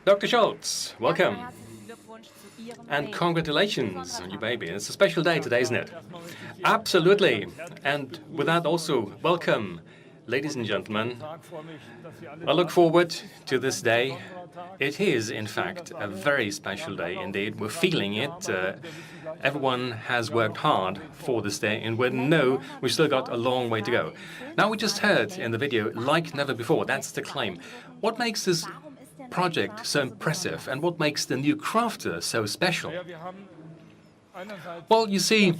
Dr. Scholz, welcome. And congratulations on your baby. It's a special day today, isn't it? Absolutely. And with that also, welcome, ladies and gentlemen. I look forward to this day. It is, in fact, a very special day indeed. We're feeling it. Everyone has worked hard for this day, and we know we've still got a long way to go. Now, we just heard in the video, like never before. That's the claim. What makes this project so impressive, and what makes the new crafter so special? Well, you see,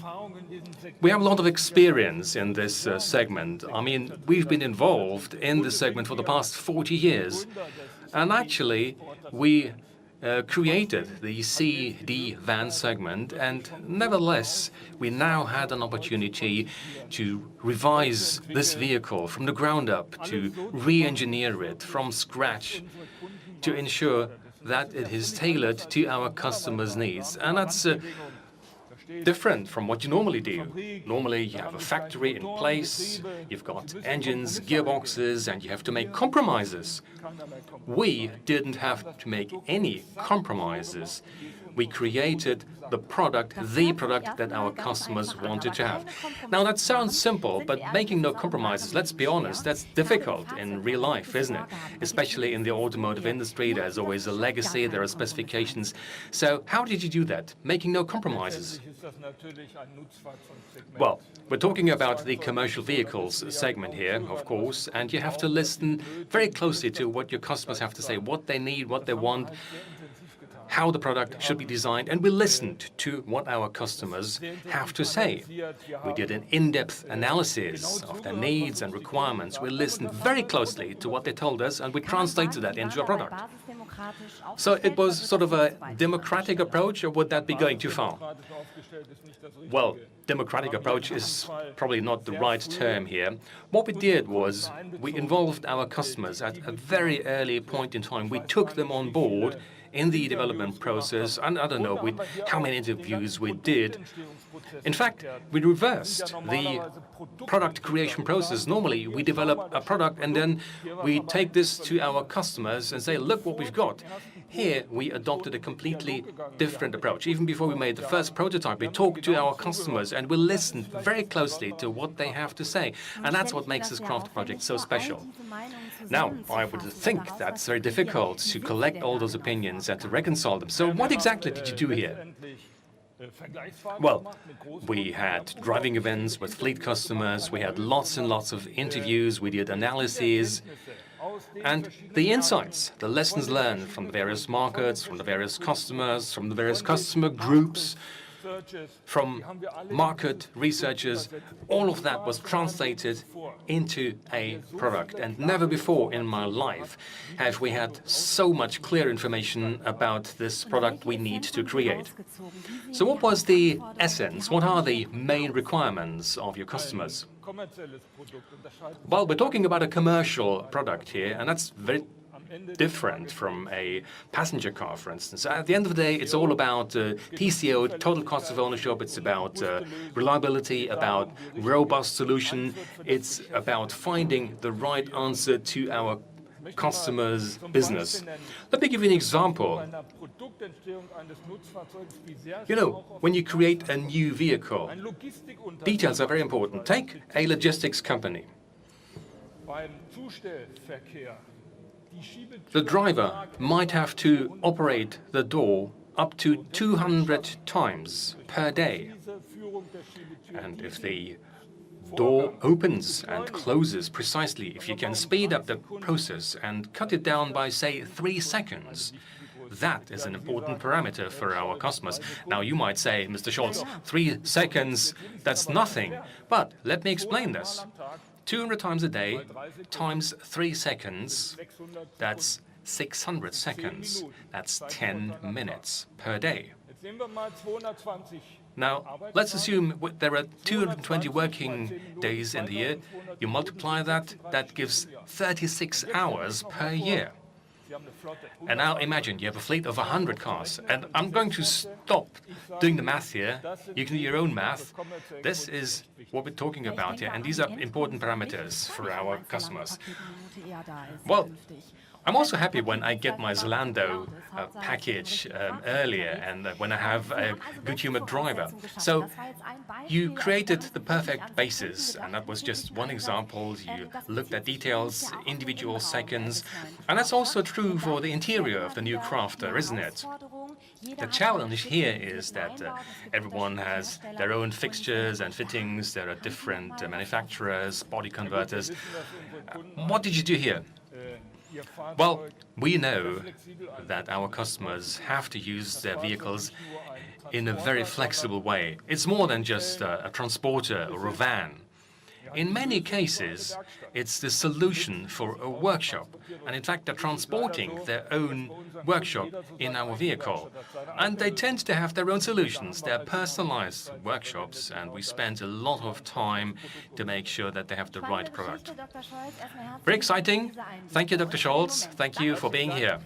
we have a lot of experience in this segment. I mean, we've been involved in this segment for the past 40 years. And actually, we created the CD van segment, and nevertheless, we now had an opportunity to revise this vehicle from the ground up, to re-engineer it from scratch, to ensure that it is tailored to our customers' needs. And that's different from what you normally do. Normally, you have a factory in place, you've got engines, gearboxes, and you have to make compromises. We didn't have to make any compromises. We created the product that our customers wanted to have. Now, that sounds simple, but making no compromises, let's be honest, that's difficult in real life, isn't it? Especially in the automotive industry, there's always a legacy, there are specifications. So how did you do that, making no compromises? Well, we're talking about the commercial vehicles segment here, of course, and you have to listen very closely to what your customers have to say, what they need, what they want, how the product should be designed, and we listened to what our customers have to say. We did an in-depth analysis of their needs and requirements. We listened very closely to what they told us, and we translated that into a product. So it was sort of a democratic approach, or would that be going too far? Well, democratic approach is probably not the right term here. What we did was we involved our customers at a very early point in time. We took them on board in the development process, and I don't know how many interviews we did. In fact, we reversed the product creation process. Normally, we develop a product and then we take this to our customers and say, look what we've got. Here, we adopted a completely different approach. Even before we made the first prototype, we talked to our customers and we listened very closely to what they have to say. And that's what makes this craft project so special. Now, I would think that's very difficult to collect all those opinions and to reconcile them. So what exactly did you do here? Well, we had driving events with fleet customers, we had lots and lots of interviews, we did analyses, and the insights, the lessons learned from the various markets, from the various customers, from the various customer groups, from market researchers, all of that was translated into a product. And never before in my life have we had so much clear information about this product we need to create. So what was the essence? What are the main requirements of your customers? Well, we're talking about a commercial product here, and that's very different from a passenger car, for instance. At the end of the day, it's all about TCO, total cost of ownership. It's about reliability, about robust solution. It's about finding the right answer to our customers' business. Let me give you an example. You know, when you create a new vehicle, details are very important. Take a logistics company. The driver might have to operate the door up to 200 times per day. And if the door opens and closes precisely, if you can speed up the process and cut it down by, say, 3 seconds, that is an important parameter for our customers. Now, you might say, Mr. Scholz, 3 seconds, that's nothing. But let me explain this. 200 times a day times 3 seconds, that's 600 seconds. That's 10 minutes per day. Now, let's assume there are 220 working days in the year. You multiply that, that gives 36 hours per year. And now imagine you have a fleet of 100 cars. And I'm going to stop doing the math here. You can do your own math. This is what we're talking about here. And these are important parameters for our customers. Well, I'm also happy when I get my Zalando package earlier and when I have a good-humored driver. So you created the perfect basis, and that was just one example. You looked at details, individual seconds, and that's also true for the interior of the new Crafter, isn't it? The challenge here is that everyone has their own fixtures and fittings. There are different manufacturers, body converters. What did you do here? Well, we know that our customers have to use their vehicles in a very flexible way. It's more than just a transporter or a van. In many cases, it's the solution for a workshop. And in fact, they're transporting their own workshop in our vehicle. And they tend to have their own solutions. They're personalized workshops, and we spend a lot of time to make sure that they have the right product. Very exciting. Thank you, Dr. Scholz. Thank you for being here.